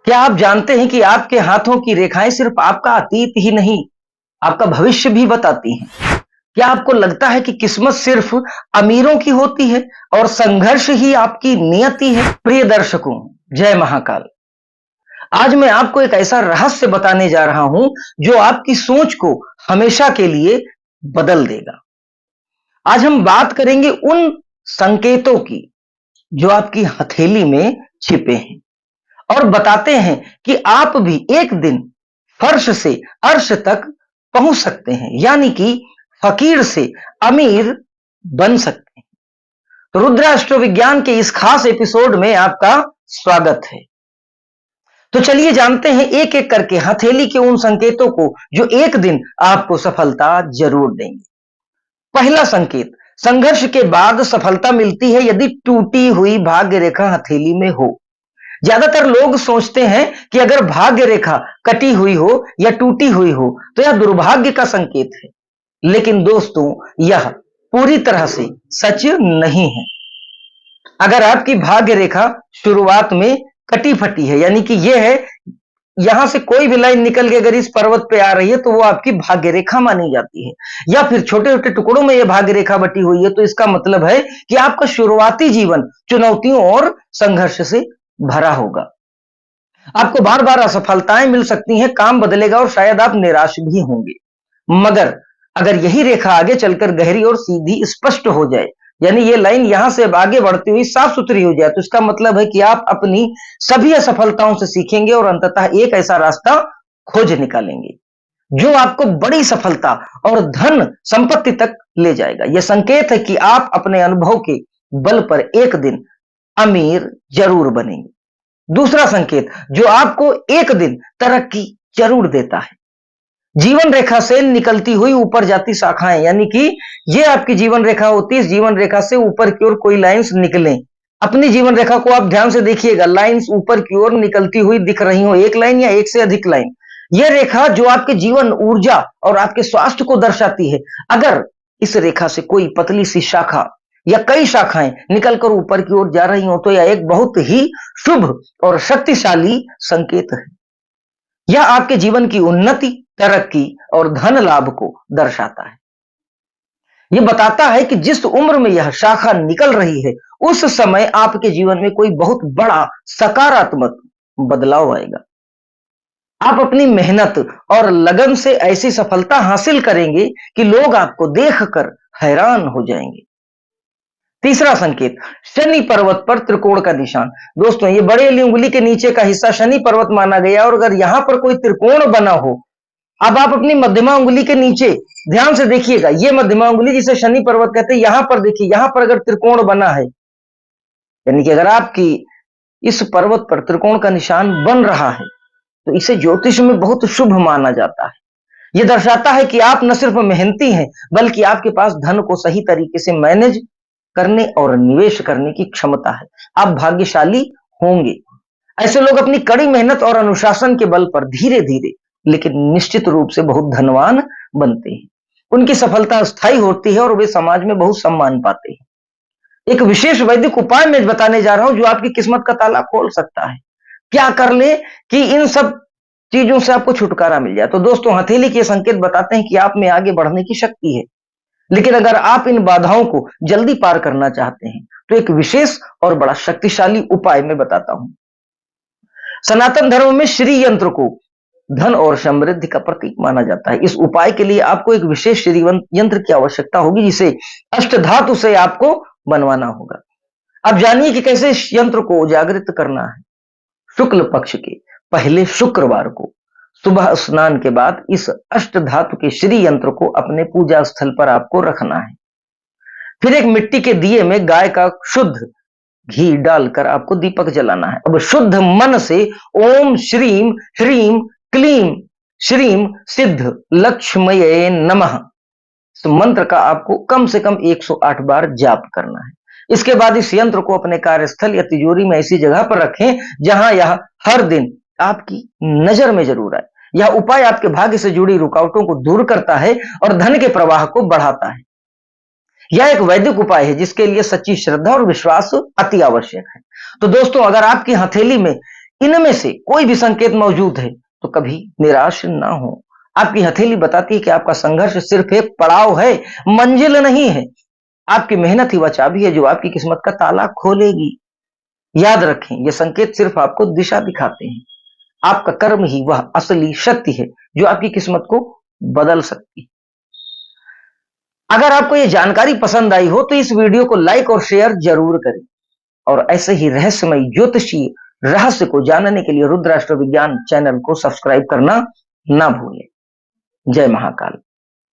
क्या आप जानते हैं कि आपके हाथों की रेखाएं सिर्फ आपका अतीत ही नहीं, आपका भविष्य भी बताती हैं? क्या आपको लगता है कि किस्मत सिर्फ अमीरों की होती है और संघर्ष ही आपकी नियति है? प्रिय दर्शकों, जय महाकाल। आज मैं आपको एक ऐसा रहस्य बताने जा रहा हूं जो आपकी सोच को हमेशा के लिए बदल देगा। आज हम बात करेंगे उन संकेतों की जो आपकी हथेली में छिपे हैं और बताते हैं कि आप भी एक दिन फर्श से अर्श तक पहुंच सकते हैं, यानी कि फकीर से अमीर बन सकते हैं। रुद्राष्ट्र विज्ञान के इस खास एपिसोड में आपका स्वागत है। तो चलिए जानते हैं एक एक करके हथेली के उन संकेतों को जो एक दिन आपको सफलता जरूर देंगे। पहला संकेत, संघर्ष के बाद सफलता मिलती है यदि टूटी हुई भाग्य रेखा हथेली में हो। ज्यादातर लोग सोचते हैं कि अगर भाग्य रेखा कटी हुई हो या टूटी हुई हो तो यह दुर्भाग्य का संकेत है, लेकिन दोस्तों यह पूरी तरह से सच नहीं है। अगर आपकी भाग्य रेखा शुरुआत में कटी फटी है, यानी कि यह है यहां से कोई भी लाइन निकल के अगर इस पर्वत पे आ रही है तो वो आपकी भाग्य रेखा मानी जाती है, या फिर छोटे छोटे टुकड़ों में यह भाग्य रेखा बटी हुई है, तो इसका मतलब है कि आपका शुरुआती जीवन चुनौतियों और संघर्ष से भरा होगा। आपको बार बार असफलताएं मिल सकती हैं, काम बदलेगा और शायद आप निराश भी होंगे। मगर अगर यही रेखा आगे चलकर गहरी और सीधी स्पष्ट हो जाए, यानी ये लाइन यहां से आगे बढ़ती हुई साफ सुथरी हो जाए, तो इसका मतलब है कि आप अपनी सभी असफलताओं से सीखेंगे और अंततः एक ऐसा रास्ता खोज निकालेंगे जो आपको बड़ी सफलता और धन संपत्ति तक ले जाएगा। यह संकेत है कि आप अपने अनुभव के बल पर एक दिन अमीर जरूर बनेंगे। दूसरा संकेत जो आपको एक दिन तरक्की जरूर देता है, जीवन रेखा से निकलती हुई ऊपर जाती शाखाएं, यानी कि ये आपकी जीवन रेखा होती है। इस जीवन रेखा से ऊपर की ओर कोई लाइंस निकलें, अपनी जीवन रेखा को आप ध्यान से देखिएगा, लाइंस ऊपर की ओर निकलती हुई दिख रही हो, एक लाइन या एक से अधिक लाइन, यह रेखा जो आपके जीवन ऊर्जा और आपके स्वास्थ्य को दर्शाती है। अगर इस रेखा से कोई पतली सी शाखा या कई शाखाएं निकलकर ऊपर की ओर जा रही हो तो यह एक बहुत ही शुभ और शक्तिशाली संकेत है। यह आपके जीवन की उन्नति, तरक्की और धन लाभ को दर्शाता है। यह बताता है कि जिस उम्र में यह शाखा निकल रही है उस समय आपके जीवन में कोई बहुत बड़ा सकारात्मक बदलाव आएगा। आप अपनी मेहनत और लगन से ऐसी सफलता हासिल करेंगे कि लोग आपको देखकर हैरान हो जाएंगे। तीसरा संकेत, शनि पर्वत पर त्रिकोण का निशान। दोस्तों ये बड़े उंगली के नीचे का हिस्सा शनि पर्वत माना गया, और अगर यहां पर कोई त्रिकोण बना हो, अब आप अपनी मध्यमा उंगली के नीचे ध्यान से देखिएगा, ये मध्यमा उंगली जिसे शनि पर्वत कहते हैं, यहां पर देखिए, यहां पर अगर त्रिकोण बना है, यानी कि अगर आपकी इस पर्वत पर त्रिकोण का निशान बन रहा है तो इसे ज्योतिष में बहुत शुभ माना जाता है। यह दर्शाता है कि आप न सिर्फ मेहनती हैं बल्कि आपके पास धन को सही तरीके से मैनेज करने और निवेश करने की क्षमता है। आप भाग्यशाली होंगे। ऐसे लोग अपनी कड़ी मेहनत और अनुशासन के बल पर धीरे धीरे लेकिन निश्चित रूप से बहुत धनवान बनते हैं। उनकी सफलता स्थायी होती है और वे समाज में बहुत सम्मान पाते हैं। एक विशेष वैदिक उपाय मैं बताने जा रहा हूं जो आपकी किस्मत का ताला खोल सकता है। क्या कर ले कि इन सब चीजों से आपको छुटकारा मिल जाए। तो दोस्तों हथेली के संकेत बताते हैं कि आप में आगे बढ़ने की शक्ति है, लेकिन अगर आप इन बाधाओं को जल्दी पार करना चाहते हैं तो एक विशेष और बड़ा शक्तिशाली उपाय मैं बताता हूं। सनातन धर्म में श्री यंत्र को धन और समृद्धि का प्रतीक माना जाता है। इस उपाय के लिए आपको एक विशेष श्री यंत्र की आवश्यकता होगी जिसे अष्टधातु से आपको बनवाना होगा। अब जानिए कि कैसे इस यंत्र को जागृत करना है। शुक्ल पक्ष के पहले शुक्रवार को सुबह स्नान के बाद इस अष्ट धातु के श्री यंत्र को अपने पूजा स्थल पर आपको रखना है। फिर एक मिट्टी के दिए में गाय का शुद्ध घी डालकर आपको दीपक जलाना है। अब शुद्ध मन से ओम श्रीम ह्रीम क्लीम श्रीम सिद्ध लक्ष्मये नमः इस मंत्र का आपको कम से कम 108 बार जाप करना है। इसके बाद इस यंत्र को अपने कार्यस्थल या तिजोरी में ऐसी जगह पर रखें जहां यह हर दिन आपकी नजर में जरूर आए। यह उपाय आपके भाग्य से जुड़ी रुकावटों को दूर करता है और धन के प्रवाह को बढ़ाता है। यह एक वैदिक उपाय है जिसके लिए सच्ची श्रद्धा और विश्वास अति आवश्यक है। तो दोस्तों अगर आपकी हथेली में इनमें से कोई भी संकेत मौजूद है तो कभी निराश ना हो। आपकी हथेली बताती है कि आपका संघर्ष सिर्फ एक पड़ाव है, मंजिल नहीं है। आपकी मेहनत ही वह चाबी है जो आपकी किस्मत का ताला खोलेगी। याद रखें, ये संकेत सिर्फ आपको दिशा दिखाते हैं। आपका कर्म ही वह असली शक्ति है जो आपकी किस्मत को बदल सकती है। अगर आपको ये जानकारी पसंद आई हो तो इस वीडियो को लाइक और शेयर जरूर करें और ऐसे ही रहस्यमय ज्योतिषीय रहस्य को जानने के लिए रुद्राष्ट्र विज्ञान चैनल को सब्सक्राइब करना ना भूलें। जय महाकाल।